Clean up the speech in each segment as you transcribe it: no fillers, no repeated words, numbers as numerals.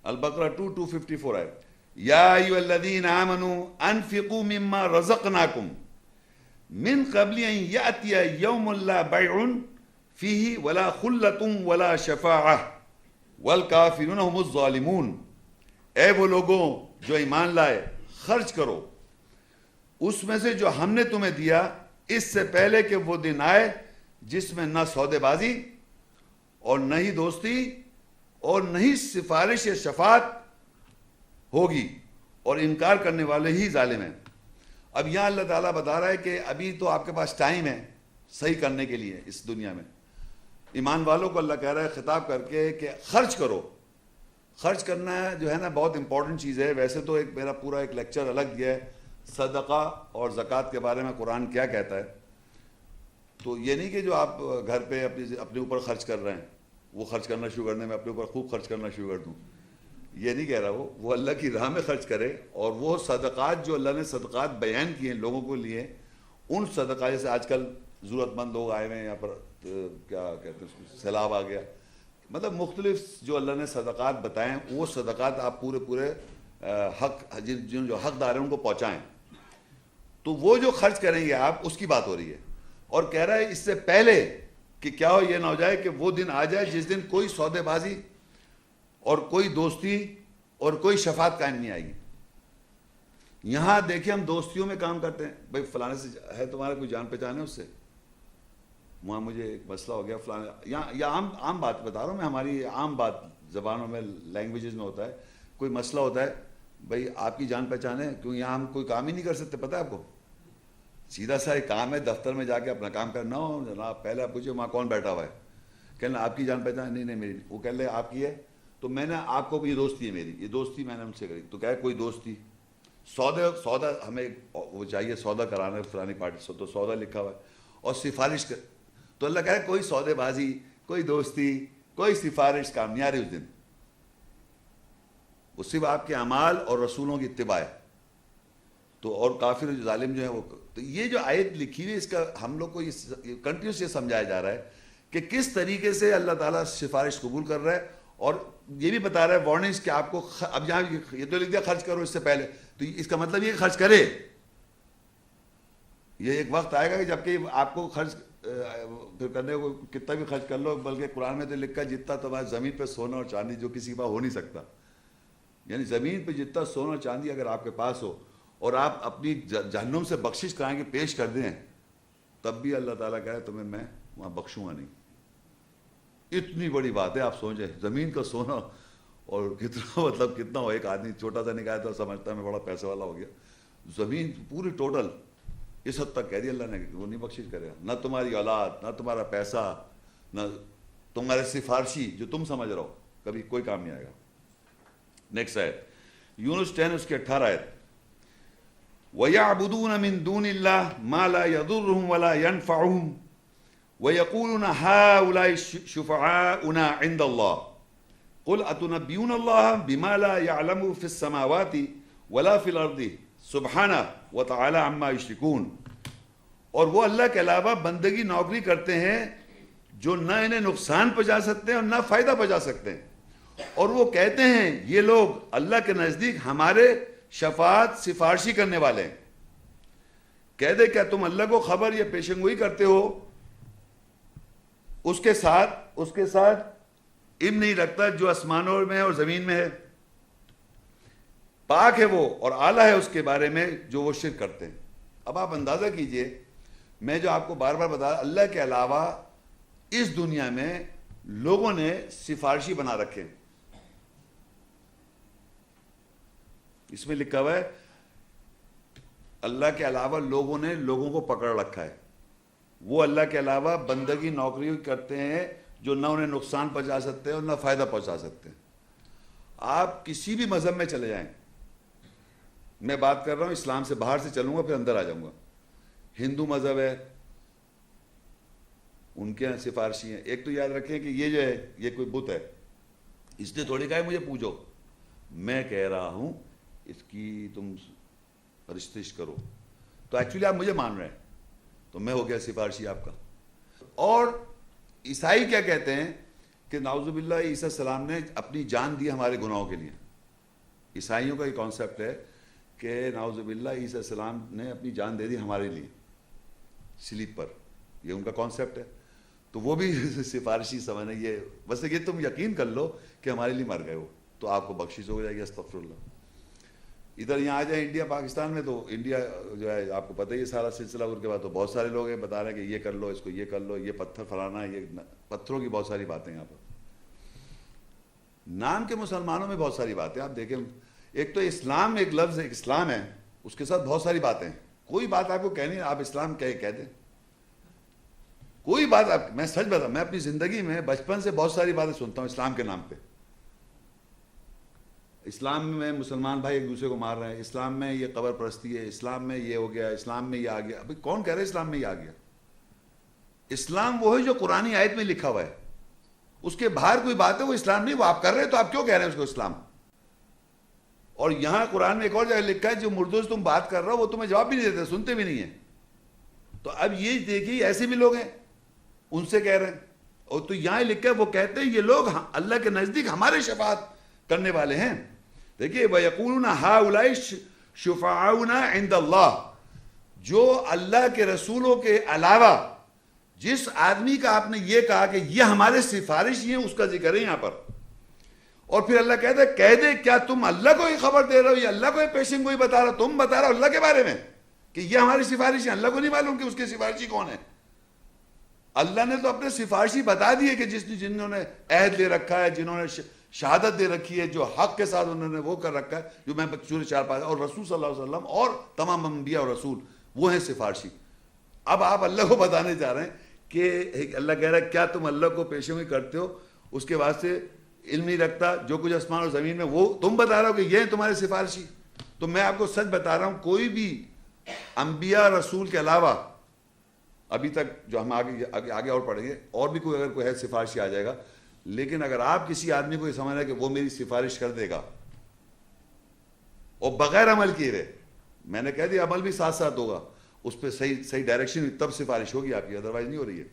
البقرہ 2:254 ہے، یا ایھا الذین آمنوا انفقوا مما رزقناکم من قبل ان یأتی یوم لا بیع فیہ ولا خلۃ ولا شفاعہ والکافرون هم الظالمون۔ اے وہ لوگوں جو ایمان لائے، خرچ کرو اس میں سے جو ہم نے تمہیں دیا، اس سے پہلے کہ وہ دن آئے جس میں نہ سودے بازی اور نہ ہی دوستی اور نہ ہی سفارش یا شفاعت ہوگی، اور انکار کرنے والے ہی ظالم ہیں۔ اب یہاں اللہ تعالیٰ بتا رہا ہے کہ ابھی تو آپ کے پاس ٹائم ہے صحیح کرنے کے لیے اس دنیا میں۔ ایمان والوں کو اللہ کہہ رہا ہے خطاب کر کے کہ خرچ کرو۔ خرچ کرنا جو ہے نا بہت امپورٹنٹ چیز ہے۔ ویسے تو ایک میرا پورا ایک لیکچر الگ دیا ہے صدقہ اور زکوٰۃ کے بارے میں قرآن کیا کہتا ہے۔ تو یہ نہیں کہ جو آپ گھر پہ اپنے اوپر خرچ کر رہے ہیں وہ خرچ کرنا شروع کرنے میں اپنے اوپر خوب خرچ کرنا شروع کر دوں، یہ نہیں کہہ رہا۔ وہ اللہ کی راہ میں خرچ کرے، اور وہ صدقات جو اللہ نے صدقات بیان کیے ہیں لوگوں کو لیے، ان صدقات جیسے آج کل ضرورت مند لوگ آئے ہوئے ہیں یہاں پر، کیا کہتے ہیں اس کو، سیلاب آ گیا، مطلب مختلف جو اللہ نے صدقات بتائیں وہ صدقات آپ پورے حق جن جو حقدار ہیں ان کو پہنچائیں۔ تو وہ جو خرچ کریں گے آپ، اس کی بات ہو رہی ہے، اور کہہ رہا ہے اس سے پہلے کہ کیا ہو یہ نہ ہو جائے کہ وہ دن آ جائے جس دن کوئی سودے بازی اور کوئی دوستی اور کوئی شفاعت قائم نہیں آئے گی۔ یہاں دیکھیں ہم دوستیوں میں کام کرتے ہیں، بھائی فلانے سے ہے تمہارا کوئی جان پہچان ہے اس سے، وہاں مجھے ایک مسئلہ ہو گیا فلانے، یہاں عام بات بتا رہا ہوں میں، ہماری عام بات زبانوں میں لینگویجز میں ہوتا ہے، کوئی مسئلہ ہوتا ہے، بھائی آپ کی جان پہچان ہے، کیوں یہاں ہم کوئی کام ہی نہیں کر سکتے، پتہ ہے آپ کو، سیدھا سا ایک کام ہے دفتر میں جا کے اپنا کام کرنا ہو جناب، پہلے آپ پوچھے وہاں کون بیٹھا ہوا ہے، کہنا آپ کی جان پہچان، نہیں میری، وہ کہہ لے آپ کی ہے، تو میں نے آپ کو یہ دوستی ہے میری، یہ دوستی میں نے ان سے کری، تو کہا کوئی دوستی، سودا ہمیں وہ چاہیے، سودا کرانا ہے فلانی پارٹی سے، تو سودا لکھا ہوا ہے، اور سفارش کر، تو اللہ کہہ رہا ہے کوئی سودے بازی، کوئی دوستی، کوئی سفارش کام نہیں آ رہی اس دن، اس صرف آپ کے اعمال اور رسولوں کی اتباع ہے۔ تو اور کافر ظالم جو ہے وہ، تو یہ جو آیت لکھی ہوئی اس کا ہم لوگ کو یہ کنٹینیوس یہ سمجھایا جا رہا ہے کہ کس طریقے سے اللہ تعالیٰ سفارش قبول کر رہا ہے، اور یہ بھی بتا رہا ہے وارننگس کہ آپ کو اب یہاں یہ تو لکھ دیا خرچ کرو اس سے پہلے، تو اس کا مطلب یہ خرچ کرے، یہ ایک وقت آئے گا کہ جبکہ آپ کو خرچ پھر کرنے کو کتنا بھی خرچ کر لو، بلکہ قرآن میں تو لکھا ہے جتنا تمہارے زمین پہ سونا اور چاندی جو کسی کے پاس ہو نہیں سکتا، یعنی زمین پہ جتنا سونا اور چاندی اگر آپ کے پاس ہو اور آپ اپنی جہنم سے بخشش کرائیں کے پیش کر دیں، تب بھی اللہ تعالیٰ کہے تمہیں میں وہاں بخشوں گا نہیں۔ اتنی بڑی بات ہے، آپ سوچیں زمین کا سونا اور کتنا مطلب کتنا ہو، ایک آدمی چھوٹا سا نکایا تو سمجھتا ہے میں بڑا پیسے والا ہو گیا، زمین پوری ٹوٹل اس حد تک کہہ دی اللہ نے کہ وہ نہیں بخشش کرے گا، نہ تمہاری اولاد، نہ تمہارا پیسہ، نہ تمہارے سفارشی جو تم سمجھ رہو، کبھی کوئی کام نہیں آئے گا۔ نیکسٹ آیت یونس 10 اس کے 18 آیت، وَيَعْبُدُونَ مِن دُونِ اللَّهِ مَا لَا يَضُرُّهُمْ وَلَا يَنْفَعُهُمْ وَيَقُولُونَ هَؤُلَاءِ شُفَعَاؤُنَا عِندَ اللَّهِ قُلْ أَتُنَبِّئُونَ اللَّهَ بِمَا لَا يَعْلَمُ فِي السَّمَاوَاتِ وَلَا فِي الْأَرْضِ سُبْحَانَهُ وَتَعَالَىٰ عَمَّا يُشْرِكُونَ، اور وہ اللہ کے علاوہ بندگی نوکری کرتے ہیں جو نہ انہیں نقصان پہنچا سکتے ہیں اور نہ فائدہ پہنچا سکتے ہیں، اور وہ کہتے ہیں یہ لوگ اللہ کے نزدیک ہمارے شفاعت سفارشی کرنے والے ہیں۔ کہہ دے کیا تم اللہ کو خبر یا پیشن گوئی کرتے ہو، اس کے ساتھ علم نہیں رکھتا جو آسمانوں میں اور زمین میں ہے، پاک ہے وہ اور اعلیٰ ہے اس کے بارے میں جو وہ شرک کرتے ہیں۔ اب آپ اندازہ کیجئے، میں جو آپ کو بار بار بتا، اللہ کے علاوہ اس دنیا میں لوگوں نے سفارشی بنا رکھے، اس میں لکھا ہوا ہے اللہ کے علاوہ لوگوں نے لوگوں کو پکڑ رکھا ہے، وہ اللہ کے علاوہ بندگی نوکری کرتے ہیں جو نہ انہیں نقصان پہنچا سکتے ہیں اور نہ فائدہ پہنچا سکتے ہیں۔ آپ کسی بھی مذہب میں چلے جائیں، میں بات کر رہا ہوں اسلام سے باہر سے چلوں گا پھر اندر آ جاؤں گا، ہندو مذہب ہے ان کے یہاں سفارشی ہیں۔ ایک تو یاد رکھیں کہ یہ جو ہے یہ کوئی بت ہے، اس نے تھوڑی کہا ہے مجھے پوجو، میں کہہ رہا ہوں اس کی تم پرستش کرو، تو ایکچولی آپ مجھے مان رہے ہیں تو میں ہو گیا سفارشی آپ کا۔ اور عیسائی کیا کہتے ہیں کہ نعوذ باللہ عیسیٰ السلام نے اپنی جان دی ہمارے گناہوں کے لیے. عیسائیوں کا یہ کانسیپٹ ہے کہ نعوذ باللہ عیسیٰ السلام نے اپنی جان دے دی ہمارے لیے سلیب پر، یہ ان کا کانسیپٹ ہے. تو وہ بھی سفارشی سمجھنا، یہ بس یہ تم یقین کر لو کہ ہمارے لیے مر گئے ہو تو آپ کو بخشش ہو جائے گی. استغفر اللہ. ادھر یہاں آ جائیں انڈیا پاکستان میں، تو انڈیا جو ہے آپ کو پتہ ہی ہے سارا سلسلہ. ان کے بعد تو بہت سارے لوگ ہیں بتا رہے ہیں کہ یہ کر لو، اس کو یہ کر لو، یہ پتھر فلانا، یہ پتھروں کی بہت ساری باتیں یہاں پر. نام کے مسلمانوں میں بہت ساری باتیں آپ دیکھیں. ایک تو اسلام، ایک لفظ ایک اسلام ہے، اس کے ساتھ بہت ساری باتیں ہیں. کوئی بات آپ کو کہنی ہے آپ اسلام کہہ دیں، کوئی بات آپ. میں سچ بتا، میں اپنی زندگی میں بچپن سے بہت ساری باتیں سنتا ہوں اسلام کے نام پہ. اسلام میں مسلمان بھائی ایک دوسرے کو مار رہے ہیں، اسلام میں یہ قبر پرستی ہے، اسلام میں یہ ہو گیا، اسلام میں یہ آ گیا. ابھی کون کہہ رہے اسلام میں یہ آ گیا؟ اسلام وہ ہے جو قرآنی آیت میں لکھا ہوا ہے. اس کے باہر کوئی بات ہے وہ اسلام نہیں. وہ آپ کر رہے ہیں تو آپ کیوں کہہ رہے ہیں اس کو اسلام؟ اور یہاں قرآن میں ایک اور جگہ لکھا ہے جو مردوں سے تم بات کر رہا ہو وہ تمہیں جواب بھی نہیں دیتے، سنتے بھی نہیں ہیں. تو اب یہ دیکھیے ایسے بھی لوگ ہیں، ان سے کہہ رہے ہیں. اور تو یہاں لکھا ہے وہ کہتے ہیں یہ لوگ اللہ کے نزدیک ہمارے شفاعت کرنے والے ہیں. دیکھیے وَيَقُولُونَ هَؤُلَاءِ شُفَعَاؤُنَا عِنْدَ اللَّهِ، جو اللہ کے رسولوں کے علاوہ جس آدمی کا آپ نے یہ کہا کہ یہ ہمارے سفارشی ہیں، اس کا ذکر ہے یہاں پر. اور پھر اللہ کہتا ہے کہہ دے کیا تم اللہ کو ہی خبر دے رہے ہو، یا اللہ کو ہی پیشن گوئی بتا رہا ہو؟ تم بتا رہے ہو اللہ کے بارے میں کہ یہ ہماری سفارشی ہیں. اللہ کو نہیں معلوم کہ اس کے سفارشی کون ہے؟ اللہ نے تو اپنے سفارشی بتا دیے کہ جنہوں نے عہد لے رکھا ہے، جنہوں نے شہادت دے رکھی ہے، جو حق کے ساتھ انہوں نے وہ کر رکھا ہے، جو میں سورہ 4 پایا. اور رسول صلی اللہ علیہ وسلم اور تمام انبیاء اور رسول وہ ہیں سفارشی. اب آپ اللہ کو بتانے جا رہے ہیں کہ اللہ کہہ رہا ہے کیا تم اللہ کو پیشے میں کرتے ہو، اس کے واسطے علم نہیں رکھتا جو کچھ آسمان اور زمین میں، وہ تم بتا رہے ہو کہ یہ ہیں تمہارے سفارشی. تو میں آپ کو سچ بتا رہا ہوں، کوئی بھی انبیاء رسول کے علاوہ ابھی تک جو ہم آگے اور پڑھیں گے، اور بھی کوئی اگر کوئی ہے سفارشی آ جائے گا. لیکن اگر آپ کسی آدمی کو یہ سمجھ رہے ہیں کہ وہ میری سفارش کر دے گا اور بغیر عمل کیے ہوئے، میں نے کہہ دیا عمل بھی ساتھ ساتھ ہوگا، اس پہ صحیح ڈائریکشن تب سفارش ہوگی آپ کی، ادروائز نہیں ہو رہی ہے.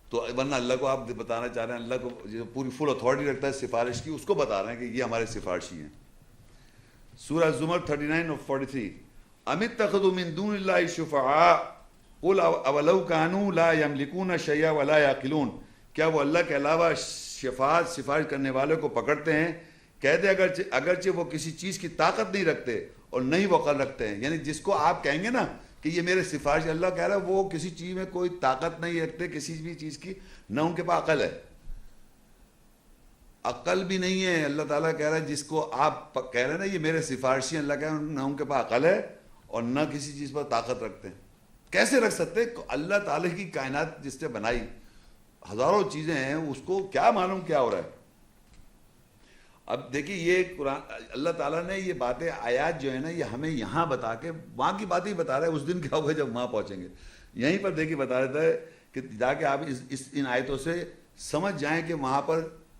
تو ورنہ اللہ کو آپ بتانا چاہ رہے ہیں، اللہ کو جو پوری فل اتھارٹی رکھتا ہے سفارش کی، اس کو بتا رہے ہیں کہ یہ ہمارے سفارشی ہیں. سورہ زمر 39 اور 43 ام اتخذوا من دون اللہ شفعاء قل اولو كانوا لا يملكون شيئا ولا يعقلون. کیا وہ اللہ کے علاوہ شفاعت سفارش کرنے والے کو پکڑتے ہیں؟ کہہ دے اگرچہ وہ کسی چیز کی طاقت نہیں رکھتے اور نہیں وہ عقل رکھتے ہیں. یعنی جس کو آپ کہیں گے نا کہ یہ میرے سفارش، اللہ کہہ رہا ہے وہ کسی چیز میں کوئی طاقت نہیں رکھتے، کسی بھی چیز کی، نہ ان کے پاس عقل ہے، عقل بھی نہیں ہے. اللہ تعالیٰ کہہ رہا ہے جس کو آپ کہہ رہے ہیں نا یہ میرے سفارشی ہیں، اللہ کہہ رہا ہے نہ ان کے پاس عقل ہے اور نہ کسی چیز پر طاقت رکھتے ہیں. کیسے رکھ سکتے؟ اللہ تعالیٰ کی کائنات جس نے بنائی، ہزاروں چیزیں ہیں، اس کو کیا معلوم کیا ہو رہا ہے. اب دیکھیے یہ قرآن، اللہ تعالیٰ نے یہ باتیں آیات جو ہے نا یہ ہمیں یہاں بتا کے وہاں کی باتیں بتا رہا ہے. اس دن کیا ہوگا جب وہاں پہنچیں گے. یہیں پر دیکھیے بتا دیتا ہے کہ تاکہ آپ ان آیتوں سے سمجھ جائیں کہ وہاں پر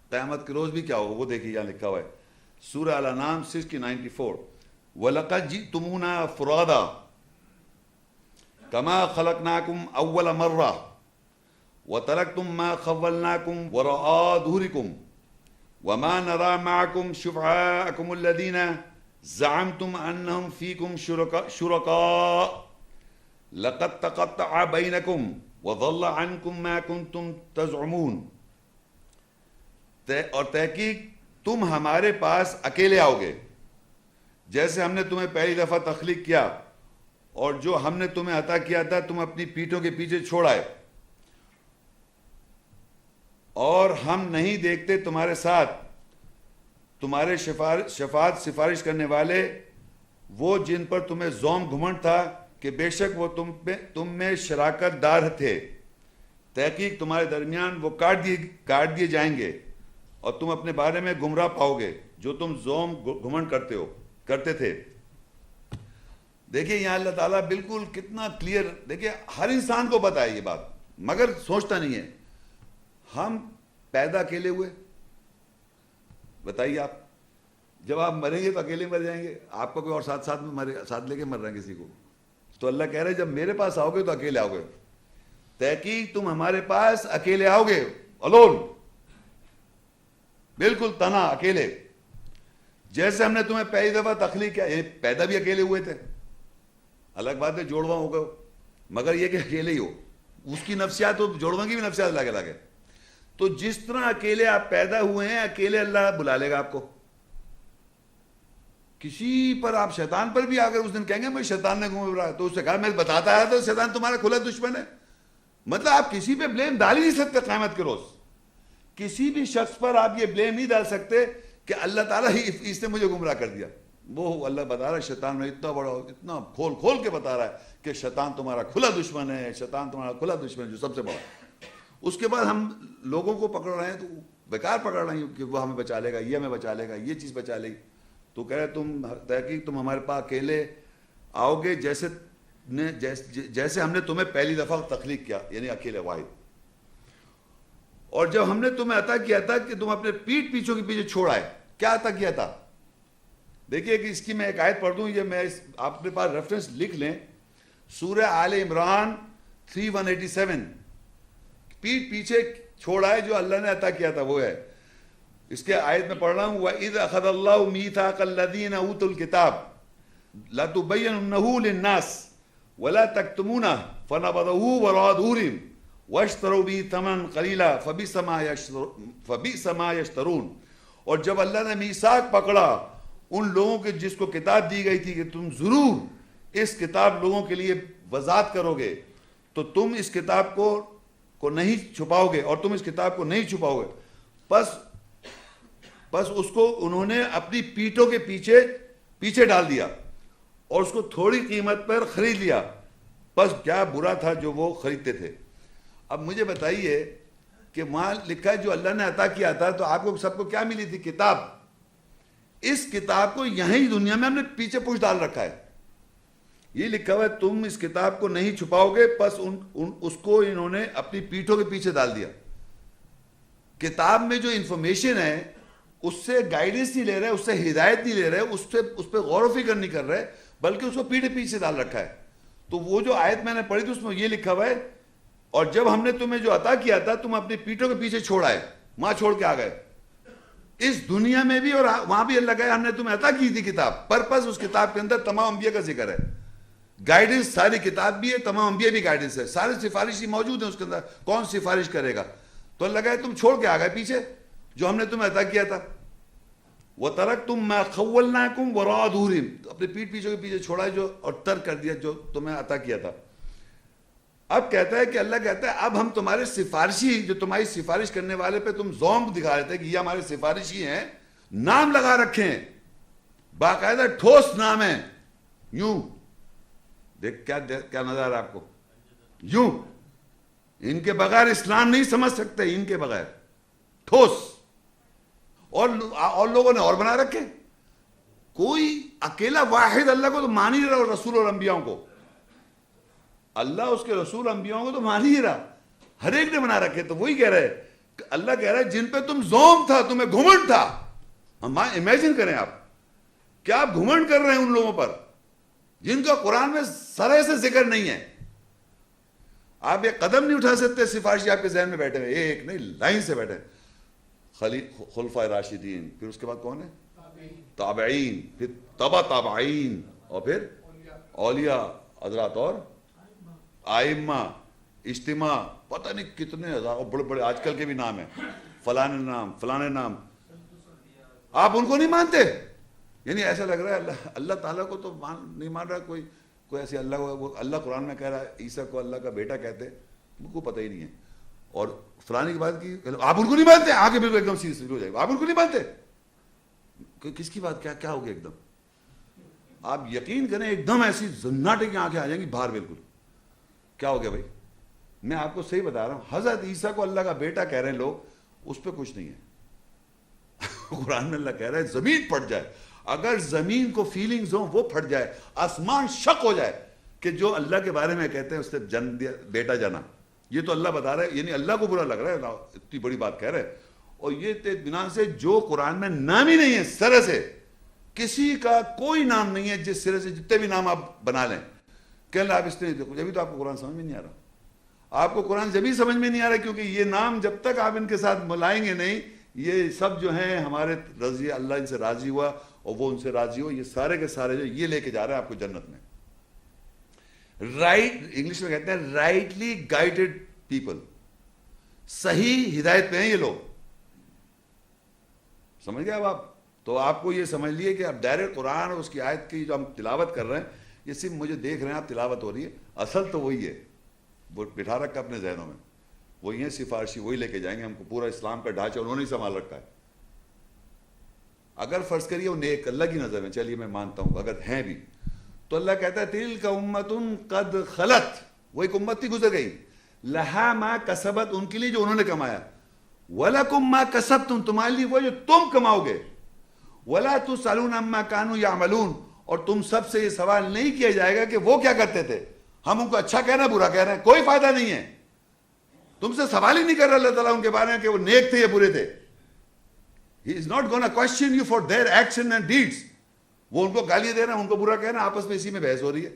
قیامت کے روز بھی کیا ہوگا. وہ دیکھیے یہاں لکھا ہوا ہے سورہ الانعام 6:94 وَلَقَدْ جِئْتُمُونَا فُرَادًا كَمَا خَلَقْنَاكُمْ أَوَّلَ مَرَّةٍ وَتَرَكْتُمْ مَا خَوَّلْنَاكُمْ وَرَاءَ ظُهُورِكُمْ وَمَا نَرَى مَعَكُمْ شُفَعَاءَكُمُ الَّذِينَ زَعَمْتُمْ أَنَّهُمْ فِيكُمْ شُرَكَاءُ لَقَدْ تَقَطَّعَ بَيْنَكُمْ وَضَلَّ عَنْكُمْ مَا كُنْتُمْ تَزْعُمُونَ. اور تحقیق تم ہمارے پاس اکیلے آؤ گے جیسے ہم نے تمہیں پہلی دفعہ تخلیق کیا، اور جو ہم نے تمہیں عطا کیا تھا تم اپنی پیٹھوں کے پیچھے چھوڑ آئے، اور ہم نہیں دیکھتے تمہارے ساتھ تمہارے شفاعت سفارش کرنے والے وہ جن پر تمہیں زوم گھمنڈ تھا کہ بے شک وہ تم میں شراکت دار تھے. تحقیق تمہارے درمیان وہ کاٹ دیے جائیں گے اور تم اپنے بارے میں گمراہ پاؤ گے جو تم زوم گھمنڈ کرتے تھے. دیکھیے یہاں اللہ تعالیٰ بالکل کتنا کلیئر، دیکھیے ہر انسان کو پتہ ہے یہ بات مگر سوچتا نہیں ہے. ہم پیدا اکیلے ہوئے، بتائیے آپ جب آپ مریں گے تو اکیلے مر جائیں گے، آپ کا کوئی اور ساتھ لے کے مر رہے ہیں کسی کو. تو اللہ کہہ رہے ہیں جب میرے پاس آؤ گے تو اکیلے آؤ گے. تحقیق تم ہمارے پاس اکیلے آؤ گے alone, بالکل تنہا اکیلے. جیسے ہم نے تمہیں پہلی دفعہ تخلیق کیا, پیدا بھی اکیلے ہوئے تھے, الگ بات ہے جوڑواں ہو گئے, مگر یہ کہ اکیلے ہی ہو. اس کی نفسیات تو جوڑواں کی بھی نفسیات الگ الگ ہے. تو جس طرح اکیلے آپ پیدا ہوئے ہیں, اکیلے اللہ بلا لے گا آپ کو. کسی پر آپ شیطان پر بھی اگر اس دن کہیں گے میں شیطان نے گھوم رہا ہے, تو اس سے کہا میں بتاتا ہے تو شیطان تمہارا کھلا دشمن ہے. مطلب آپ کسی پہ بلیم ڈال ہی نہیں سکتے قیامت کے روز. کسی بھی شخص پر آپ یہ بلیم نہیں ڈال سکتے کہ اللہ تعالیٰ ہی اس نے مجھے گمراہ کر دیا. وہ اللہ بتا رہا ہے شیطان میں اتنا بڑا, اتنا کھول کھول کے بتا رہا ہے کہ شیطان تمہارا کھلا دشمن ہے, شیطان تمہارا کھلا دشمن ہے جو سب سے بڑا. اس کے بعد ہم لوگوں کو پکڑ رہے ہیں تو بیکار پکڑ رہے ہیں کہ وہ ہمیں بچا لے گا, یہ ہمیں بچا لے گا, یہ چیز بچا لے گی. تو کہہ رہے تم تحقیق تم ہمارے پاس اکیلے آؤ گے جیسے ہم نے تمہیں پہلی دفعہ تخلیق کیا, یعنی اکیلے واحد. اور جب ہم نے تمہیں عطا کیا تھا کہ تم اپنے پیٹھ پیچھوں کے پیچھے چھوڑ آئے, کیا عطا کیا تھا؟ دیکھیے کہ اس کی میں ایک آیت پڑھ دوں, یہ میں آپ کے پاس ریفرنس لکھ لیں, سورہ آل عمران 3:187. پیٹھ پیچھے چھوڑ آئے جو اللہ نے عطا کیا تھا وہ ہے. اس کے آیت میں پڑھ رہا ہوں, وَإِذْ أَخَذَ اللَّهُ مِيثَاقَ الَّذِينَ أُوتُوا الْكِتَابَ لَتُبَيِّنُنَّهُ لِلنَّاسِ وَلَا تَكْتُمُونَهُ فَنَبَذُوهُ وَرَاءَ ظُهُورِهِمْ وَاشْتَرَوْا بِهِ ثَمَنًا قَلِيلًا فَبِئْسَ مَا يَشْتَرُونَ. اور جب اللہ نے میثاق پکڑا ان لوگوں کے جس کو کتاب دی گئی تھی کہ تم ضرور اس کتاب لوگوں کے لیے وضاحت کرو گے, تو تم اس کتاب کو نہیں چھپاؤ گے, اور تم اس کتاب کو نہیں چھپاؤ گے. بس اس کو انہوں نے اپنی پیٹھوں کے پیچھے ڈال دیا اور اس کو تھوڑی قیمت پر خرید لیا. بس کیا برا تھا جو وہ خریدتے تھے. اب مجھے بتائیے کہ وہاں لکھا ہے جو اللہ نے عطا کیا تھا, تو آپ کو سب کو کیا ملی تھی؟ کتاب. اس کتاب کو یہیں دنیا میں ہم نے پیچھے پوچھ ڈال رکھا ہے. یہ لکھا ہوا ہے تم اس کتاب کو نہیں چھپاؤ گے, بس اس کو انہوں نے اپنی پیٹھوں کے پیچھے ڈال دیا. کتاب میں جو انفارمیشن ہے اس سے گائیڈنس نہیں لے رہے, اس سے ہدایت نہیں لے رہے, اس پہ غور و فکر نہیں کر رہے, بلکہ اس کو پیٹھے پیچھے ڈال رکھا ہے. تو وہ جو آیت میں نے پڑھی تھی اس میں یہ لکھا ہوا ہے, اور جب ہم نے تمہیں جو عطا کیا تھا تم اپنی پیٹھوں کے پیچھے چھوڑ آئے, وہاں چھوڑ کے آ گئے. اس دنیا میں بھی اور وہاں بھی اللہ کہا ہم نے تمہیں عطا کی تھی کتاب. پرپس اس کتاب کے اندر تمام انبیاء کا ذکر ہے, گائیڈنس ساری کتاب بھی ہے, تمام انبیاء بھی گائیڈنس ہے, سارے سفارشی موجود ہیں اس کے اندر, کون سفارش کرے گا. تو اللہ کہا تم چھوڑ کے آ گئے پیچھے جو ہم نے تمہیں عطا کیا تھا. وَتَرَكْتُم مَا خَوَّلْنَاكُمْ وَرَاءَ ظُهُورِهِمْ, اپنے پیٹھ پیچھے کے پیچھے چھوڑا جو اور ترک کر دیا جو تمہیں عطا کیا تھا. اب کہتا ہے کہ اللہ کہتا ہے اب ہم تمہارے سفارشی جو تمہاری سفارش کرنے والے پہ تم زوم دکھا رہے تھے کہ یہ ہمارے سفارشی ہیں, نام لگا رکھے ہیں, باقاعدہ ٹھوس نام ہے. یوں دیکھ کیا نظر آ رہا آپ کو, یوں ان کے بغیر اسلام نہیں سمجھ سکتے, ان کے بغیر ٹھوس. اور لوگوں نے اور بنا رکھے. کوئی اکیلا واحد اللہ کو تو مان ہی رہا, رسول اور انبیاء کو. اللہ اس کے رسول انبیاء کو تو مان ہی رہا, ہر ایک نے بنا رکھے. تو وہی کہہ رہے, اللہ کہہ رہا ہے جن پہ تم زوم تھا, تمہیں گھمنڈ تھا. امیجن کریں آپ, کیا آپ گھمنڈ کر رہے ہیں ان لوگوں پر جن کا قرآن میں سرے سے ذکر نہیں ہے. آپ ایک قدم نہیں اٹھا سکتے, سفارشی آپ کے ذہن میں بیٹھے ہوئے, ایک نہیں لائن سے بیٹھے. خلفائے راشدین, پھر اس کے بعد کون ہے؟ تابعین, پھر تبع تابعین, اور پھر اولیاء حضرات اور آئمہ, اجتماع, پتہ نہیں کتنے ہزار بڑے بڑے آج کل کے بھی نام ہیں, فلانے نام. آپ ان کو نہیں مانتے. یعنی ایسا لگ رہا ہے اللہ تعالیٰ کو تو نہیں مان رہا کوئی ایسے. اللہ قرآن میں کہہ رہا ہے عیسیٰ کو اللہ کا بیٹا کہتے, ان کو پتہ ہی نہیں ہے. اور فلانے کی بات کی, آپ ان کو نہیں مانتے, آگے بالکل ایک دم سیریس ہو جائے گا, آپ ان کو نہیں مانتے. کس کی بات کیا ہو گیا؟ ایک دم آپ یقین کریں, ایک دم ایسی زناٹے کی آنکھیں آ جائیں گی باہر. بالکل کیا ہو گیا بھائی؟ میں آپ کو صحیح بتا رہا ہوں, حضرت عیسیٰ کو اللہ کا بیٹا کہہ رہے ہیں لوگ, اس پہ کچھ نہیں ہے. قرآن میں اللہ کہہ رہا ہے زمین پھٹ جائے, اگر زمین کو فیلنگز ہوں وہ پھٹ جائے, آسمان شک ہو جائے کہ جو اللہ کے بارے میں کہتے ہیں اس سے جن دیا بیٹا جنا. یہ تو اللہ بتا رہا ہے, یعنی اللہ کو برا لگ رہا ہے, اتنی بڑی بات کہہ رہے ہیں. اور یہ بنا سے جو قرآن میں نام ہی نہیں ہے, سرے سے کسی کا کوئی نام نہیں ہے, جس سرے سے جتنے بھی نام آپ بنا لیں کہ اللہ آپ اس نے دیکھو, جبھی تو آپ کو قرآن سمجھ میں نہیں آ رہا. آپ کو قرآن جبھی سمجھ میں نہیں آ رہا کیونکہ یہ نام جب تک آپ ان کے ساتھ ملائیں گے نہیں، یہ سب جو ہیں ہمارے رضی، اللہ ان سے راضی ہوا اور وہ ان سے راضی ہو، یہ سارے کے سارے جو یہ لے کے جا رہے ہیں آپ کو جنت میں. رائٹ، انگلش میں کہتے ہیں رائٹلی گائیڈڈ پیپل، صحیح ہدایت پہ ہیں یہ لوگ. سمجھ گئے اب آپ؟ تو آپ کو یہ سمجھ لیے کہ اب ڈائریکٹ قرآن اور اس کی آیت کی جو ہم تلاوت کر رہے ہیں یہ صرف مجھے دیکھ رہے ہیں آپ تلاوت ہو رہی ہے، اصل تو وہی ہے، وہ بٹھا رکھا اپنے ذہنوں میں، وہی ہیں سفارشی، وہی لے کے جائیں گے ہم کو. پورا اسلام کا ڈھانچہ انہوں نے ہی سنبھال رکھا ہے. اگر فرض کریے وہ نیک اللہ کی نظر میں، چلیے میں مانتا ہوں اگر ہیں بھی، تو اللہ کہتا ہے تلک امۃ قد خلت، وہ ایک امت تھی گزر گئی، لہا ما کسبت، ان کے لیے جو انہوں نے کمایا، وَلَكُمْ مَا كَسَبْتُمْ، تمہارے لیے وہ جو تم کماؤ گے، وَلَا تُسْأَلُونَ عَمَّا كَانُوا يَعْمَلُونَ، اور تم سب سے یہ سوال نہیں کیا جائے گا کہ وہ کیا کرتے تھے. ہم ان کو اچھا کہہ رہے ہیں برا کہہ رہے ہیں، کوئی فائدہ نہیں ہے. تم سے سوال ہی نہیں کر رہا اللہ تعالیٰ ان کے بارے میں کہ وہ نیک تھے یا برے تھے. He is not gonna question you for their action and deeds. وہ ان کو گالیاں دے رہے ہیں، ان کو برا کہہ رہے ہیں، آپس میں اسی میں بحث ہو رہی ہے.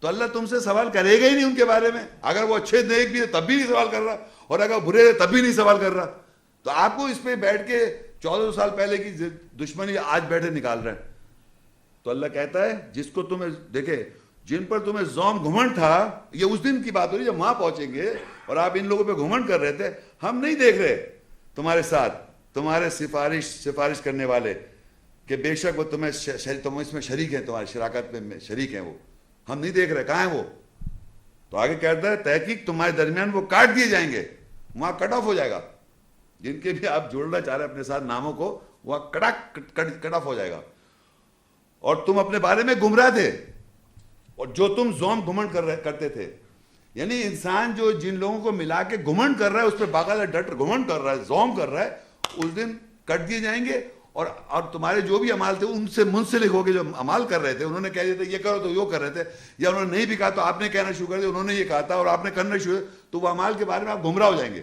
تو اللہ تم سے سوال کرے گا ہی نہیں ان کے بارے میں. اگر وہ اچھے نیک بھی تب بھی نہیں سوال کر رہا، اور اگر برے تب بھی نہیں سوال کر رہا. تو آپ کو اس پہ بیٹھ کے 1400 سال پہلے کی دشمنی آج بیٹھے نکال رہے ہیں. تو اللہ کہتا ہے جس کو تمہیں دیکھے، جن پر تمہیں زوم گھمنڈ تھا، یہ اس دن کی بات ہو رہی ہے جب وہاں پہنچیں گے اور آپ ان لوگوں پہ گھمنڈ کر رہے تھے. ہم نہیں دیکھ رہے تمہارے ساتھ تمہارے سفارش کرنے والے کہ بے شک وہ تم اس میں شریک ہیں، تمہاری شراکت میں شریک ہیں، وہ ہم نہیں دیکھ رہے کہاں ہیں وہ. تو آگے کہتا ہے تحقیق تمہارے درمیان وہ کاٹ دیے جائیں گے، وہاں کٹ آف ہو جائے گا. جن کے بھی آپ جوڑنا چاہ رہے ہیں اپنے ساتھ ناموں کو، وہاں کٹ آف ہو جائے گا. اور تم اپنے بارے میں گمراہ تھے، اور جو تم زوم گھمنڈ کرتے تھے، یعنی انسان جو جن لوگوں کو ملا کے گھمنڈ کر رہا ہے، اس پہ باقاعدہ ڈٹ گھمنڈ کر رہا ہے، زوم کر رہا ہے، اس دن کٹ دیے جائیں گے. اور تمہارے جو بھی اعمال تھے ان سے منسلک ہو کے جو اعمال کر رہے تھے، انہوں نے کہہ دیے تھے یہ کرو تو یہ کر رہے تھے، یا انہوں نے نہیں بھی کہا تو آپ نے کہنا شروع کر دیا، انہوں نے یہ کہا تھا اور آپ نے کرنا شروع، تو وہ اعمال کے بارے میں آپ گمراہ ہو جائیں گے.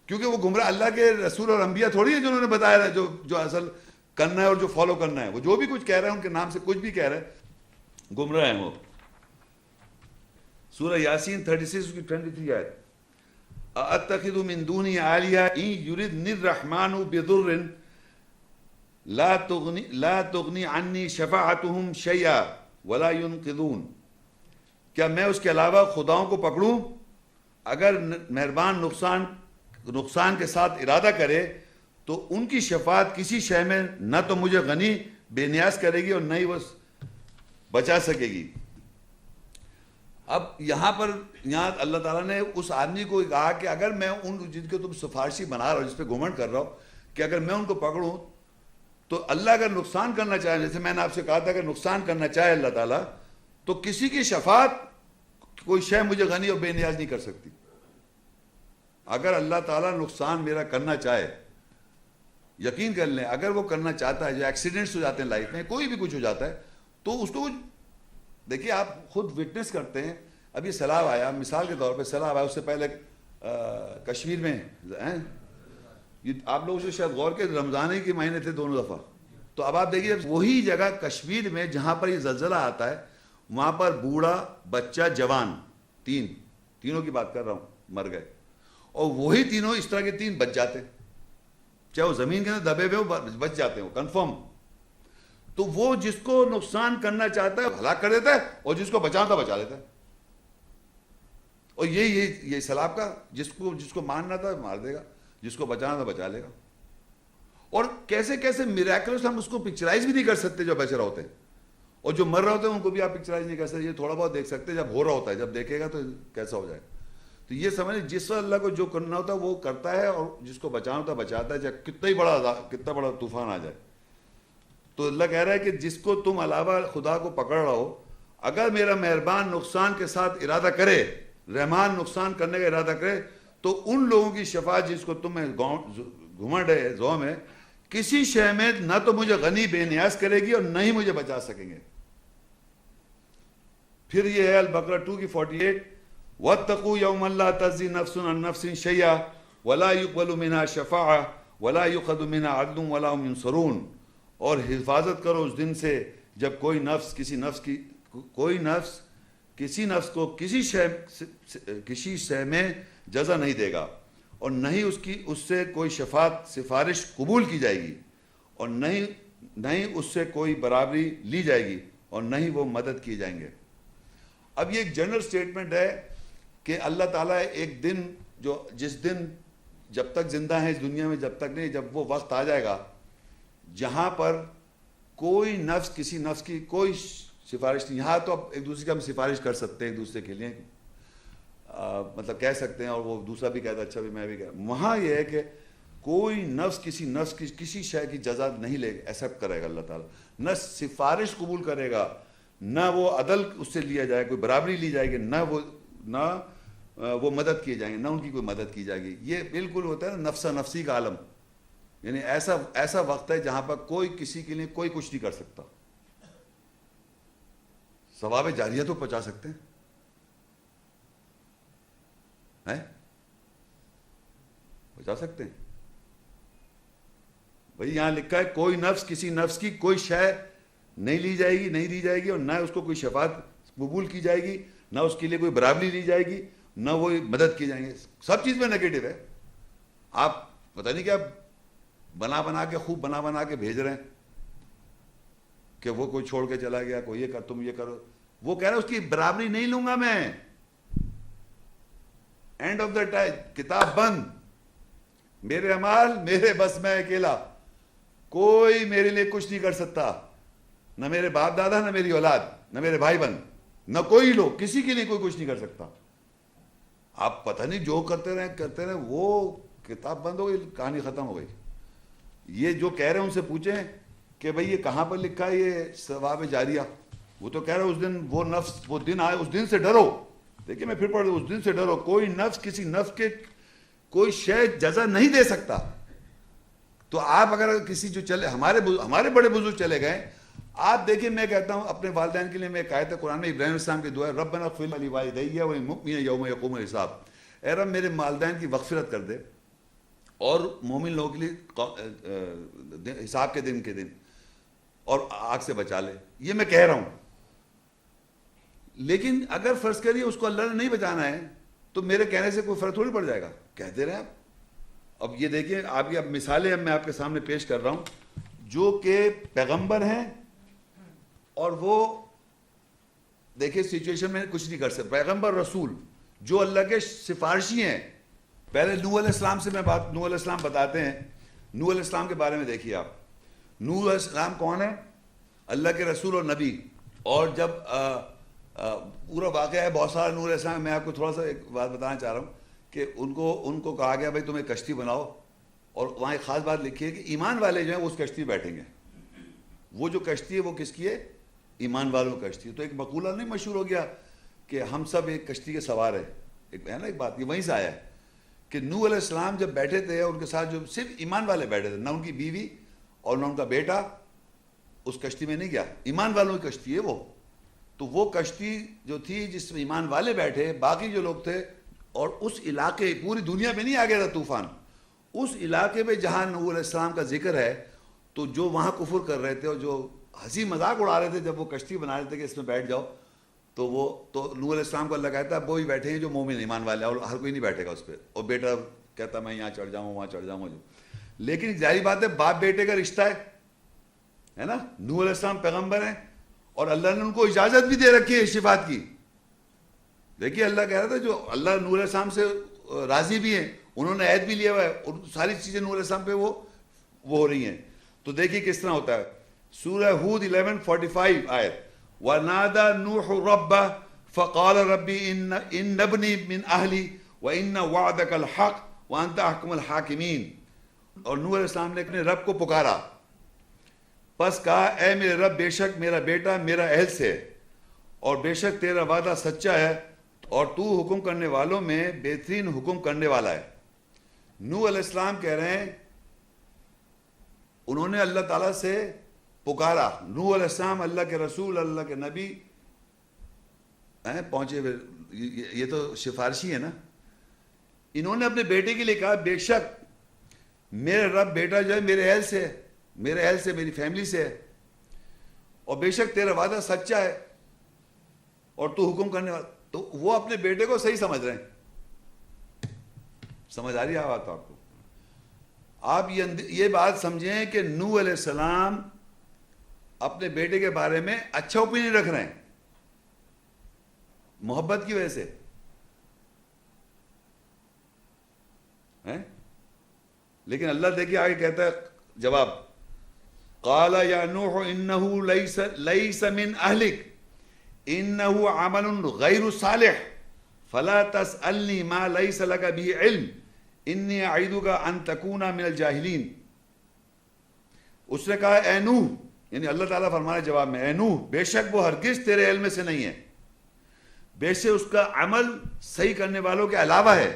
کیونکہ وہ گمراہ اللہ کے رسول اور انبیاء تھوڑی ہے جنہوں نے بتایا ہے جو اصل کرنا ہے اور جو فالو کرنا ہے. وہ جو بھی کچھ کہہ رہے ہیں ان کے نام سے کچھ بھی کہہ رہے ہیں، گمراہ ہیں وہ. سورہ یاسین 36 کی 23 آیت، أَأَتَّخِذُ مِن دُونِهِ آلِهَةً إِن يُرِدْنِ الرَّحْمَنُ بِضُرٍّ لا تغنی عنی شفاعتهم شیئا ولا ينقذون. کیا میں اس کے علاوہ خداؤں کو پکڑوں؟ اگر مہربان نقصان کے ساتھ ارادہ کرے تو ان کی شفاعت کسی شے میں نہ تو مجھے غنی بے نیاز کرے گی اور نہ ہی وہ بچا سکے گی. اب یہاں اللہ تعالیٰ نے اس آدمی کو کہا کہ اگر میں ان جن کو تم سفارشی بنا رہا ہو، جس پہ گھمنڈ کر رہا ہو، کہ اگر میں ان کو پکڑوں تو اللہ اگر نقصان کرنا چاہے، جیسے میں نے آپ سے کہا تھا کہ نقصان کرنا چاہے اللہ تعالیٰ، تو کسی کی شفاعت کوئی شے مجھے غنی اور بے نیاز نہیں کر سکتی. اگر اللہ تعالیٰ نقصان میرا کرنا چاہے، یقین کر لیں اگر وہ کرنا چاہتا ہے، جو ایکسیڈنٹس ہو جاتے ہیں لائف میں، کوئی بھی کچھ ہو جاتا ہے، تو اس کو دیکھیے آپ خود وٹنس کرتے ہیں. ابھی سیلاب آیا، مثال کے طور پہ سیلاب آیا، اس سے پہلے کشمیر میں آپ لوگ جو شاید غور کے رمضان کے مہینے تھے دونوں دفعہ، تو اب آپ دیکھیے وہی جگہ کشمیر میں جہاں پر یہ زلزلہ آتا ہے، وہاں پر بوڑھا، بچہ، جوان، تینوں کی بات کر رہا ہوں، مر گئے. اور وہی تینوں اس طرح کے تین بچ جاتے، چاہے وہ زمین کے اندر دبے ہوئے وہ بچ جاتے ہیں، وہ کنفرم. تو وہ جس کو نقصان کرنا چاہتا ہے ہلاک کر دیتا ہے، اور جس کو بچانا تھا بچا لیتا ہے. اور یہ سیلاب کا جس کو مارنا تھا مار دے گا، جس کو بچانا تھا بچا لے گا. اور کیسے کیسے میریکلس ہم اس کو پکچرائز بھی نہیں کر سکتے جو بچ رہے ہوتے ہیں، اور جو مر رہے ہوتے ہیں ان کو بھی آپ پکچرائز نہیں کر سکتے. یہ تھوڑا بہت دیکھ سکتے جب ہو رہا ہوتا ہے، جب دیکھے گا تو کیسا ہو جائے. تو یہ سمجھیں جس وقت اللہ کو جو کرنا ہوتا ہے وہ کرتا ہے، اور جس کو بچانا ہوتا ہے بچاتا ہے، چاہے کتنا بڑا طوفان آ جائے. تو اللہ کہہ رہا ہے کہ جس کو تم علاوہ خدا کو پکڑ رہا ہو، اگر میرا مہربان نقصان کے ساتھ ارادہ کرے، رحمان نقصان کرنے کا ارادہ کرے، تو ان لوگوں کی شفاعت جس کو تمہیں گھمنڈ ہے، زوم ہے، کسی شے میں نہ تو مجھے غنی بے نیاز کرے گی اور نہ ہی مجھے بچا سکیں گے. پھر یہ ہے البقرہ 2 کی 48، وَاتَّقُوا يَوْمًا لَا تَجْزِي نَفْسٌ عَن نَفْسٍ شَيْئًا وَلَا يُقْبَلُ مِنْهَا شَفَاعَةٌ وَلَا يُؤْخَذُ مِنْهَا عَدْلٌ وَلَا هُمْ يُنصَرُونَ. اور حفاظت کرو اس دن سے جب کوئی نفس کسی نفس کو کسی شے میں جزا نہیں دے گا، اور نہ ہی اس سے کوئی شفاعت سفارش قبول کی جائے گی، اور نہ ہی اس سے کوئی برابری لی جائے گی، اور نہ ہی وہ مدد کیے جائیں گے۔ اب یہ ایک جنرل سٹیٹمنٹ ہے کہ اللہ تعالیٰ ایک دن جس دن جب تک زندہ ہیں اس دنیا میں، جب تک نہیں، جب وہ وقت آ جائے گا جہاں پر کوئی نفس کسی نفس کی کوئی سفارش نہیں۔ یہاں تو اب ایک دوسرے کی ہم سفارش کر سکتے ہیں، ایک دوسرے کے لیے مطلب کہہ سکتے ہیں، اور وہ دوسرا بھی کہتا ہے اچھا بھی میں بھی کہہ، وہاں یہ ہے کہ کوئی نفس کسی نفس کی کسی شے کی جزا نہیں لے گا، ایکسیپٹ کرے گا اللہ تعالیٰ، نہ سفارش قبول کرے گا، نہ وہ عدل اس سے لیا جائے، کوئی برابری لی جائے گی، نہ وہ مدد کیے جائیں گے، نہ ان کی کوئی مدد کی جائے گی۔ یہ بالکل ہوتا ہے نا نفسا نفسی کا عالم، یعنی ایسا وقت ہے جہاں پر کوئی کسی کے لیے کوئی کچھ نہیں کر سکتا۔ ثواب جاریہ تو پہنچا سکتے ہیں، پہنچا سکتے ہیں بھائی، یہاں لکھا ہے کوئی نفس کسی نفس کی کوئی شے نہیں لی جائے گی، نہیں دی جائے گی، اور نہ اس کو کوئی شفاعت قبول کی جائے گی، نہ اس کے لیے کوئی برابری لی جائے گی، نہ وہ مدد کی جائیں گے۔ سب چیز میں نیگیٹو ہے۔ آپ پتہ نہیں کیا بنا کے خوب بنا کے بھیج رہے ہیں کہ وہ کوئی چھوڑ کے چلا گیا، کوئی یہ کر، تم یہ کرو، وہ کہہ رہا ہے اس کی برابری نہیں لوں گا میں، اینڈ آف دا ٹائم، کتاب بند، میرے اعمال میرے بس میں اکیلا، کوئی میرے لیے کچھ نہیں کر سکتا، نہ میرے باپ دادا، نہ میری اولاد، نہ میرے بھائی بہن، نہ کوئی لوگ، کسی کے لیے کوئی کچھ نہیں کر سکتا۔ آپ پتہ نہیں جو کرتے رہے، وہ کتاب بند ہو گئی، کہانی ختم ہو گئی۔ یہ جو کہہ رہے ہیں ان سے پوچھیں کہ بھئی یہ کہاں پر لکھا ہے یہ ثواب جاریہ؟ وہ تو کہہ رہے اس دن وہ نفس، وہ دن آئے، اس دن سے ڈرو۔ دیکھیں میں پھر پڑھ دوں، اس دن سے ڈرو، کوئی نفس کسی نفس کے کوئی شے جزا نہیں دے سکتا۔ تو آپ اگر کسی جو چلے، ہمارے بڑے بزرگ چلے گئے، آپ دیکھیں، میں کہتا ہوں اپنے والدین کے لیے، میں ایک آیت ہے قرآن میں، ابراہیم السلام کی دعا ہے، ربنا اغفر لی والدی وللمؤمنین یوم یقوم الحساب، اے رب میرے والدین کی مغفرت کر دے اور مومن لوگوں کے لیے حساب کے دن اور آگ سے بچا لے۔ یہ میں کہہ رہا ہوں، لیکن اگر فرض کریے اس کو اللہ نے نہیں بچانا ہے تو میرے کہنے سے کوئی فرق تھوڑی پڑ جائے گا، کہتے رہے آپ۔ اب یہ دیکھیں، آپ اب مثالیں میں آپ کے سامنے پیش کر رہا ہوں جو کہ پیغمبر ہیں، اور وہ دیکھیں سچویشن میں کچھ نہیں کر سکتے، پیغمبر رسول جو اللہ کے سفارشی ہیں۔ پہلے نوح علیہ السلام سے نوح علیہ السلام بتاتے ہیں، نوح علیہ السلام کے بارے میں دیکھیے آپ۔ نوح علیہ السلام کون ہے؟ اللہ کے رسول اور نبی۔ اور جب پورا واقعہ ہے بہت سارا نوح علیہ السلام، میں آپ کو تھوڑا سا ایک بات بتانا چاہ رہا ہوں کہ ان کو کہا گیا بھائی تم ایک کشتی بناؤ، اور وہاں ایک خاص بات لکھی ہے کہ ایمان والے جو ہیں وہ اس کشتی میں بیٹھیں گے۔ وہ جو کشتی ہے وہ کس کی ہے؟ ایمان والوں کی کشتی ہے۔ تو ایک مقولہ نہیں مشہور ہو گیا کہ ہم سب ایک کشتی کے سوار ہیں، ایک ہے نا ایک بات، یہ وہیں سے آیا ہے کہ نوح علیہ السلام جب بیٹھے تھے ان کے ساتھ جو صرف ایمان والے بیٹھے تھے، نہ ان کی بیوی اور نہ ان کا بیٹا اس کشتی میں نہیں گیا، ایمان والوں کی کشتی ہے وہ۔ تو وہ کشتی جو تھی جس میں ایمان والے بیٹھے، باقی جو لوگ تھے، اور اس علاقے، پوری دنیا میں نہیں آ گیا تھا طوفان، اس علاقے میں جہاں نوح علیہ السلام کا ذکر ہے، تو جو وہاں کفر کر رہے تھے اور جو ہنسی مذاق اڑا رہے تھے جب وہ کشتی بنا رہے تھے کہ اس میں بیٹھ جاؤ، تو نوح علیہ السلام کو اللہ کہتا ہے وہی بیٹھے ہیں جو مومن ایمان والے ہیں، اور ہر کوئی نہیں بیٹھے گا اس پہ۔ اور بیٹا کہتا میں یہاں چڑھ جاؤں وہاں چڑھ جاؤں جو، لیکن ظاہری بات ہے باپ بیٹے کا رشتہ ہے نا۔ نوح علیہ السلام پیغمبر ہیں اور اللہ نے ان کو اجازت بھی دے رکھی ہے شفاعت کی۔ دیکھیے اللہ کہہ رہا تھا جو اللہ نوح علیہ السلام سے راضی بھی ہیں، انہوں نے عہد بھی لیا ہوا ہے، اور ساری چیزیں نوح علیہ السلام پہ وہ ہو رہی ہیں۔ تو دیکھیے کس طرح ہوتا ہے، سورہ ہود 11:45 آیت، وَنَادَى نُوحُ رَبَّهُ فَقَالَ رَبِّ إِنَّ ابْنِي مِنْ أَهْلِي وَإِنَّ وَعْدَكَ الْحَقُّ وَأَنْتَ أَحْكَمُ الْحَاكِمِينَ۔ اور نوح علیہ السلام نے اپنے رب کو پکارا، پس کہا اے میرے رب، بے شک میرا بیٹا میرا اہل سے ہے، اور بے شک تیرا وعدہ سچا ہے، اور تو حکم کرنے والوں میں بہترین حکم کرنے والا ہے۔ نوح علیہ السلام کہہ رہے ہیں انہوں نے اللہ تعالیٰ سے پکارا، نوح علیہ السلام اللہ کے رسول، اللہ کے نبی پہنچے ہوئے، یہ تو سفارشی ہے نا۔ انہوں نے اپنے بیٹے کے لیے کہا بے شک میرے رب، بیٹا جو ہے میرے اہل سے، میری فیملی سے ہے، اور بے شک تیرا وعدہ سچا ہے، اور تو حکم کرنے والا. تو وہ اپنے بیٹے کو صحیح سمجھ رہے ہیں. سمجھ آ رہی ہے بات آپ کو؟ آپ یہ بات سمجھیں کہ نوح علیہ السلام اپنے بیٹے کے بارے میں اچھا اوپینین رکھ رہے ہیں محبت کی وجہ سے. لیکن اللہ دیکھیے آگے کہتا ہے جواب, قال یا نوح انہ لیس من اہلک انہ عمل غیر صالح فلا تسألنی ما لیس لک به علم انی اعیدک ان تکون من الجاہلین. اس نے کہا اے نوح, یعنی اللہ تعالیٰ فرمانے جواب میں, اے نوح بے شک وہ ہرگز تیرے علم سے نہیں ہے, بے شک اس کا عمل صحیح کرنے والوں کے علاوہ ہے,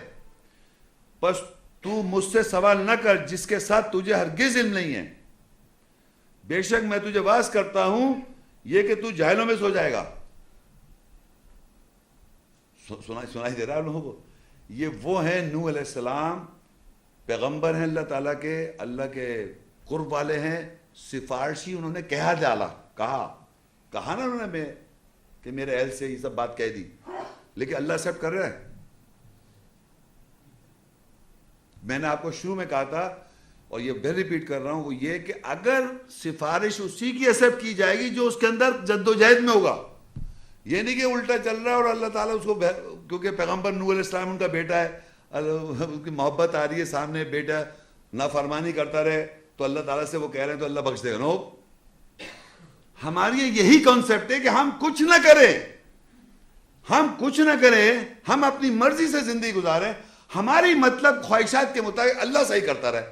بس تو مجھ سے سوال نہ کر جس کے ساتھ تجھے ہرگز علم نہیں ہے. بے شک میں تجھے واعظ کرتا ہوں یہ کہ تو جاہلوں میں سو جائے گا. سنائی دے رہا ہے لوگوں کو؟ یہ وہ ہیں نوح علیہ السلام, پیغمبر ہیں اللہ تعالیٰ کے, اللہ کے قرب والے ہیں, سفارشی. انہوں نے کہا نا انہوں نے کہ میرے اہل سے یہ سب بات کہہ دی, لیکن اللہ ایکسپٹ کر رہا ہے. میں نے آپ کو شروع میں کہا تھا اور یہ پھر ریپیٹ کر رہا ہوں, وہ یہ کہ اگر سفارش اسی کی ایکسپٹ کی جائے گی جو اس کے اندر جدوجہد میں ہوگا, یہ نہیں کہ الٹا چل رہا ہے اور اللہ تعالیٰ اس کو, کیونکہ پیغمبر نوح علیہ السلام ان کا بیٹا ہے, اس کی محبت آ رہی ہے سامنے, بیٹا نافرمانی کرتا رہے تو اللہ تعالیٰ سے وہ کہہ رہے ہیں تو اللہ بخش دے گا. نو, ہماری یہی کانسیپٹ ہے کہ ہم کچھ نہ کریں, ہم اپنی مرضی سے زندگی گزاریں, ہماری مطلب خواہشات کے مطابق اللہ صحیح کرتا رہے.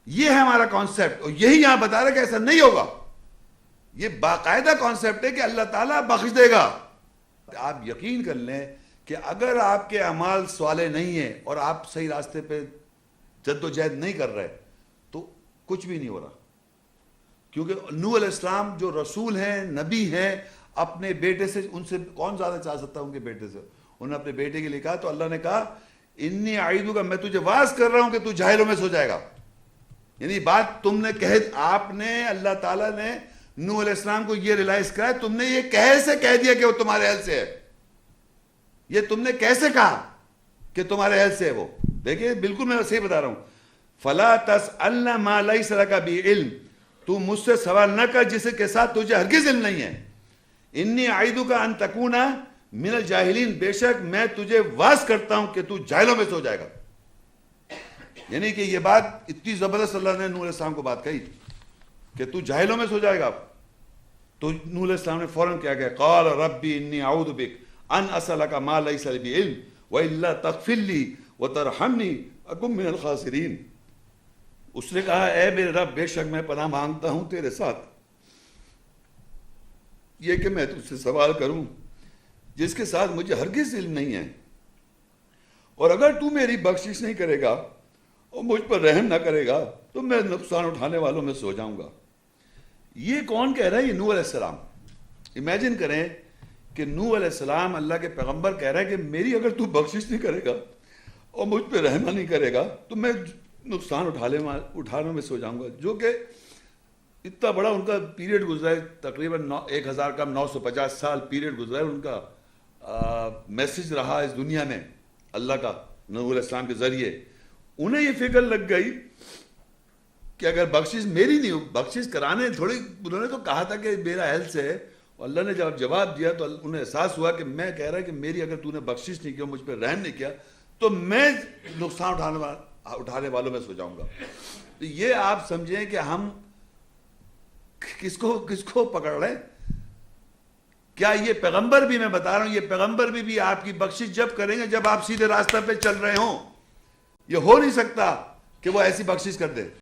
یہ ہے ہمارا کانسیپٹ, اور یہی یہاں بتا رہا ہے کہ ایسا نہیں ہوگا. یہ باقاعدہ کانسیپٹ ہے کہ اللہ تعالیٰ بخش دے گا. آپ یقین کر لیں کہ اگر آپ کے اعمال صالح نہیں ہیں اور آپ صحیح راستے پہ جد و جہد نہیں کر رہے تو کچھ بھی نہیں ہو رہا. کیونکہ نوح علیہ السلام جو رسول ہیں, نبی ہیں, اپنے بیٹے سے, ان سے کون زیادہ چاہ سکتا ہے ان کے بیٹے سے؟ انہوں نے اپنے بیٹے کے لیے کہا, تو اللہ نے کہا انی اعیدک, میں تجھے واعظ کر رہا ہوں کہ تو جاہلوں میں سو جائے گا. یعنی بات تم نے آپ نے, اللہ تعالیٰ نے نوح علیہ السلام کو یہ ریلائز کرا, تم نے یہ کیسے کہہ دیا کہ وہ تمہارے اہل سے ہے؟ یہ تم نے کیسے کہا کہ تمہارے اہل سے ہے وہ؟ دیکھیں بالکل میں صحیح بتا رہا ہوں. فلا تسألن ما لیس لک بعلم, تو مجھ سے سوال نہ کر جس کے ساتھ تجھے ہرگز علم نہیں ہے. انی اعیدک ان تکون من الجاہلین, بے شک میں تجھے واعظ کرتا ہوں کہ تو جاہلوں میں سو جائے گا. یعنی کہ یہ بات اتنی زبردست اللہ نے نوح علیہ السلام کو بات کہی کہ تو جاہلوں میں سو جائے گا. تو نوح علیہ السلام نے فوراً کیا کہ قال ربی انی اعوذ بک ان اسألک ما لیس لی بعلم والا تغفر لی وترحمنی اکن من الخاسرین. اس نے کہا اے میرے رب, بے شک میں پناہ مانگتا ہوں تیرے ساتھ یہ کہ میں تجھ سے سوال کروں جس کے ساتھ مجھے ہرگز علم نہیں ہے, اور اگر تو میری بخشش نہیں کرے گا اور مجھ پر رحم نہ کرے گا تو میں نقصان اٹھانے والوں میں سو جاؤں گا. یہ کون کہہ رہا ہے؟ یہ نوح علیہ السلام. امیجن کریں کہ نوح علیہ السلام اللہ کے پیغمبر کہہ رہا ہے کہ میری اگر تو بخشش نہیں کرے گا اور مجھ پہ رحم نہیں کرے گا تو میں نقصان اٹھانے میں سو جاؤں گا. جو کہ اتنا بڑا ان کا پیریڈ گزرا ہے, تقریباً 1000 کم 950 سال پیریڈ گزرا ہے ان کا, میسج رہا اس دنیا میں اللہ کا نوح علیہ السلام کے ذریعے. انہیں یہ فکر لگ گئی کہ اگر بخشش میری نہیں ہو, بخشش کرانے تھوڑی, انہوں نے تو کہا تھا کہ میرا اہل سے ہے, اور اللہ نے جب جواب دیا تو انہیں احساس ہوا کہ میں کہہ رہا کہ میری اگر تو نے بخشش نہیں کیا, مجھ پہ رحم نہیں کیا تو میں نقصان اٹھانے والوں میں سو جاؤں گا. تو یہ آپ سمجھیں کہ ہم کس کو پکڑ رہے ہیں. کیا یہ پیغمبر بھی, میں بتا رہا ہوں, یہ پیغمبر بھی آپ کی بخشش جب کریں گے جب آپ سیدھے راستہ پہ چل رہے ہوں. یہ ہو نہیں سکتا کہ وہ ایسی بخشش کر دے.